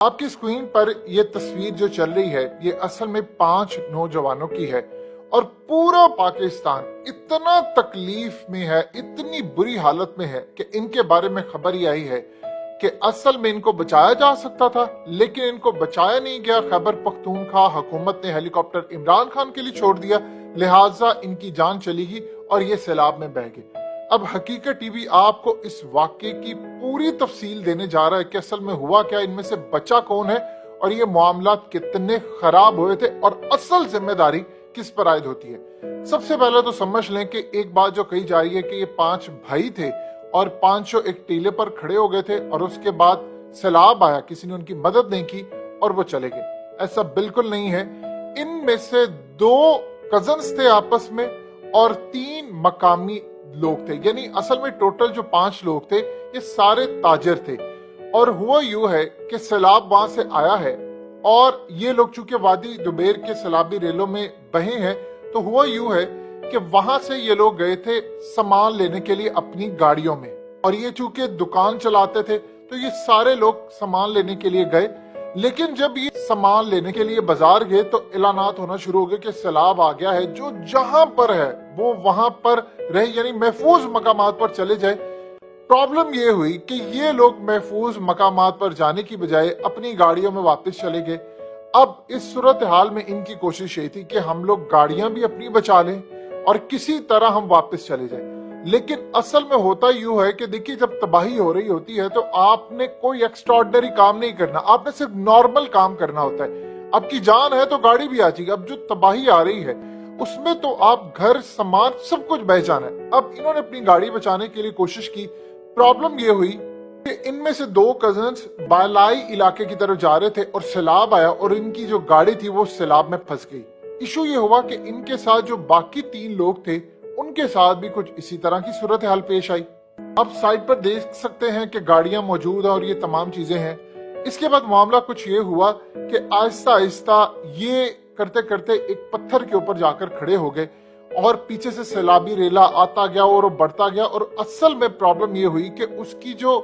آپ کی اسکرین پر یہ تصویر جو چل رہی ہے یہ اصل میں 5 نوجوانوں کی ہے اور پورا پاکستان اتنا تکلیف میں ہے، اتنی بری حالت میں ہے کہ ان کے بارے میں خبر ہی آئی ہے کہ اصل میں ان کو بچایا جا سکتا تھا لیکن ان کو بچایا نہیں گیا۔ خیبر پختونخوا حکومت نے ہیلی کاپٹر عمران خان کے لیے چھوڑ دیا، لہٰذا ان کی جان چلی گئی اور یہ سیلاب میں بہہ گئے۔ اب حقیقت ٹی وی آپ کو اس واقعے کی پوری تفصیل دینے جا رہا ہے کہ اصل میں ہوا کیا، ان میں سے بچا کون ہے اور یہ معاملات کتنے خراب ہوئے تھے اور اصل ذمہ داری کس پر عائد ہوتی ہے۔ سب سے پہلے تو سمجھ لیں کہ ایک بات جو کہی جا رہی ہے کہ یہ 5 بھائی تھے اور 5 ایک ٹیلے پر کھڑے ہو گئے تھے اور اس کے بعد سیلاب آیا، کسی نے ان کی مدد نہیں کی اور وہ چلے گئے۔ ایسا بالکل نہیں ہے۔ ان میں سے 2 کزنز تھے آپس میں اور 3 مقامی لوگ تھے، یعنی اصل میں ٹوٹل جو 5 لوگ تھے یہ سارے تاجر تھے۔ اور ہوا یوں ہے کہ سیلاب وہاں سے آیا ہے اور یہ لوگ چونکہ وادی جبیر کے سیلابی ریلوں میں بہے ہیں تو ہوا یوں ہے کہ وہاں سے یہ لوگ گئے تھے سامان لینے کے لیے اپنی گاڑیوں میں، اور یہ چونکہ دکان چلاتے تھے تو یہ سارے لوگ سامان لینے کے لیے گئے۔ لیکن جب یہ سامان لینے کے لیے بازار گئے تو اعلانات ہونا شروع ہو گئے کہ سیلاب آ گیا ہے، جو جہاں پر ہے وہ وہاں پر رہے، یعنی محفوظ مقامات پر چلے جائے۔ پرابلم یہ ہوئی کہ یہ لوگ محفوظ مقامات پر جانے کی بجائے اپنی گاڑیوں میں واپس چلے گئے۔ اب اس صورتحال میں ان کی کوشش یہ تھی کہ ہم لوگ گاڑیاں بھی اپنی بچا لیں اور کسی طرح ہم واپس چلے جائیں، لیکن اصل میں ہوتا یوں ہے کہ دیکھیے جب تباہی ہو رہی ہوتی ہے تو آپ نے کوئی ایکسٹراڈنری کام نہیں کرنا، آپ نے صرف نارمل کام کرنا ہوتا ہے۔ اب کی جان ہے تو گاڑی بھی آ جائے گی، اب جو تباہی آ رہی ہے اس میں تو آپ گھر سامان سب کچھ بہ جانا ہے۔ اب انہوں نے اپنی گاڑی بچانے کے لیے کوشش کی۔ پرابلم یہ ہوئی کہ ان میں سے 2 کزنز بالائی علاقے کی طرف جا رہے تھے اور سیلاب آیا اور ان کی جو گاڑی تھی وہ سیلاب میں پھنس گئی۔ ایشو یہ ہوا کہ ان کے ساتھ جو باقی 3 لوگ تھے ان کے ساتھ بھی کچھ اسی طرح کی صورتحال پیش آئی۔ اب سائٹ پر دیکھ سکتے ہیں کہ گاڑیاں موجود ہیں اور یہ تمام چیزیں ہیں۔ اس کے بعد معاملہ کچھ یہ ہوا کہ آہستہ آہستہ یہ کرتے کرتے ایک پتھر کے اوپر جا کر کھڑے ہو گئے اور پیچھے سے سیلابی ریلا آتا گیا اور وہ بڑھتا گیا، اور اصل میں پرابلم یہ ہوئی کہ اس کی جو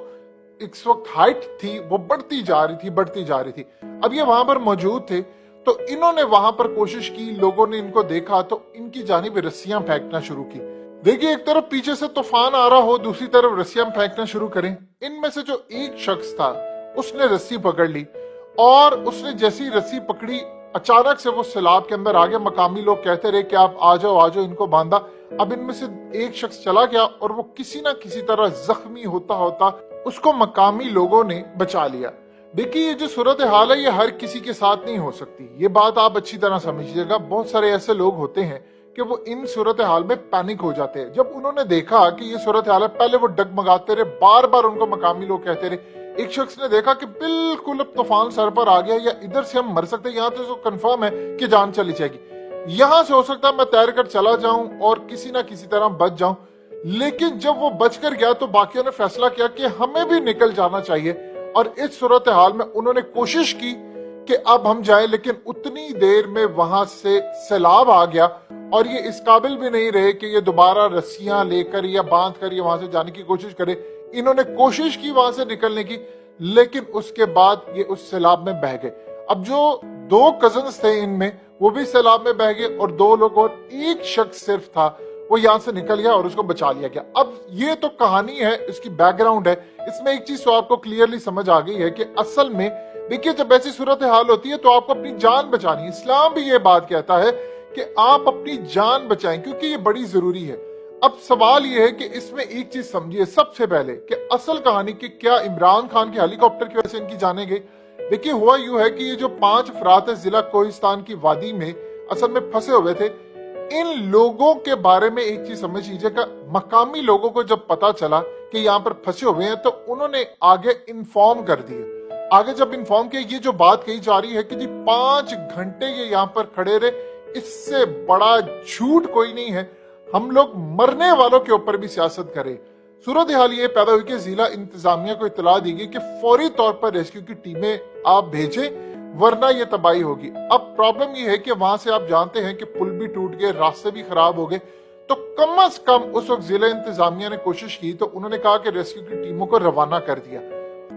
اس وقت ہائٹ تھی وہ بڑھتی جا رہی تھی۔ اب یہ وہاں پر موجود تھے تو انہوں نے وہاں پر کوشش کی، لوگوں نے ان کو دیکھا تو ان کی جانب رسیاں پھینکنا شروع کی۔ دیکھیے ایک طرف پیچھے سے طوفان آ رہا ہو، دوسری طرف رسیاں پھینکنا شروع کریں۔ ان میں سے جو ایک شخص تھا اس نے رسی پکڑ لی اور اس نے جیسی رسی پکڑی اچانک سے وہ سیلاب کے اندر آ گیا۔ مقامی لوگ کہتے رہے کہ آپ آ جاؤ ان کو باندھا۔ اب ان میں سے ایک شخص چلا گیا اور وہ کسی نہ کسی طرح زخمی ہوتا اس کو مقامی لوگوں نے بچا لیا۔ دیکھیے یہ جو صورتحال ہے یہ ہر کسی کے ساتھ نہیں ہو سکتی، یہ بات آپ اچھی طرح سمجھیے گا۔ بہت سارے ایسے لوگ ہوتے ہیں کہ وہ ان صورتحال میں پینک ہو جاتے ہیں۔ جب انہوں نے دیکھا کہ یہ صورتحال ہے پہلے وہ ڈگمگاتے رہے، بار بار ان کو مقامی لوگ کہتے رہے۔ ایک شخص نے دیکھا کہ بالکل اب طوفان سر پر آ گیا، یا ادھر سے ہم مر سکتے ہیں، یہاں تو کنفرم ہے کہ جان چلی جائے گی، یہاں سے ہو سکتا ہے میں تیر کر چلا جاؤں اور کسی نہ کسی طرح بچ جاؤں۔ لیکن جب وہ بچ کر گیا تو باقیوں نے فیصلہ کیا کہ ہمیں بھی نکل جانا چاہیے، اور اس صورتحال میں انہوں نے کوشش کی کہ اب ہم جائیں، لیکن اتنی دیر میں وہاں سے سیلاب آ گیا اور یہ اس قابل بھی نہیں رہے کہ یہ دوبارہ رسیاں لے کر یا باندھ کر یہ وہاں سے جانے کی کوشش کرے۔ انہوں نے کوشش کی وہاں سے نکلنے کی، لیکن اس کے بعد یہ اس سیلاب میں بہہ گئے۔ اب جو 2 کزنز تھے ان میں وہ بھی سیلاب میں بہہ گئے اور 2 لوگ اور ایک شخص صرف تھا وہ یہاں سے نکل گیا اور اس کو بچا لیا گیا۔ اب یہ تو کہانی ہے، اس کی بیک گراؤنڈ ہے۔ اس میں ایک چیز تو آپ کو کلیئرلی سمجھ آ گئی ہے کہ اصل میں دیکھیے جب ایسی صورتحال ہوتی ہے تو آپ کو اپنی جان بچانی ہے۔ اسلام بھی یہ بات کہتا ہے کہ آپ اپنی جان بچائیں کیونکہ یہ بڑی ضروری ہے۔ اب سوال یہ ہے کہ اس میں ایک چیز سمجھیے سب سے پہلے کہ اصل کہانی کہ کیا عمران خان کے ہیلی کاپٹر کی وجہ سے ان کی جانیں گئی؟ دیکھیے ہوا یوں ہے کہ یہ جو 5 افراد ہیں ضلع کوہستان کی وادی میں اصل میں پھنسے ہوئے تھے۔ ان لوگوں کے بارے میں ایک چیز سمجھ لیجیے گا، مقامی لوگوں کو جب پتا چلا کہ یہاں پر پھنسے ہوئے ہیں تو انہوں نے آگے انفارم کر دیا۔ آگے جب انفارم کیا، یہ جو بات کہی جا رہی ہے کہ 5 گھنٹے یہ یہاں پر کھڑے رہے، اس سے بڑا جھوٹ کوئی نہیں ہے۔ ہم لوگ مرنے والوں کے اوپر بھی سیاست کریں۔ صورتحال یہ پیدا ہوئی کہ ضلع انتظامیہ کو اطلاع دی گئی کہ فوری طور پر ریسکیو کی ٹیمیں آپ بھیجیں ورنہ یہ تباہی ہوگی۔ اب پرابلم یہ ہے کہ وہاں سے آپ جانتے ہیں کہ پل بھی ٹوٹ گئے، راستے بھی خراب ہو گئے، تو کم از کم اس وقت ضلع انتظامیہ نے کوشش کی تو انہوں نے کہا کہ ریسکیو کی ٹیموں کو روانہ کر دیا۔